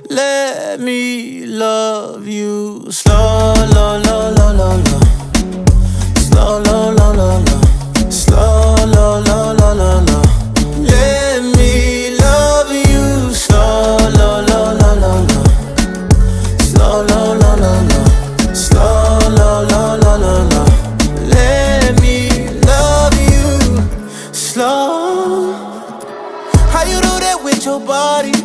Let me love you slow, low, low, low, low, low. Slow, low, low, low, low. Slow, low, low, low, low, low. Let me love you slow, low, low, low, low, low. Slow, low, low, low, low. Slow, low, low, low, low, low. Let me love you slow. How you do that with your body?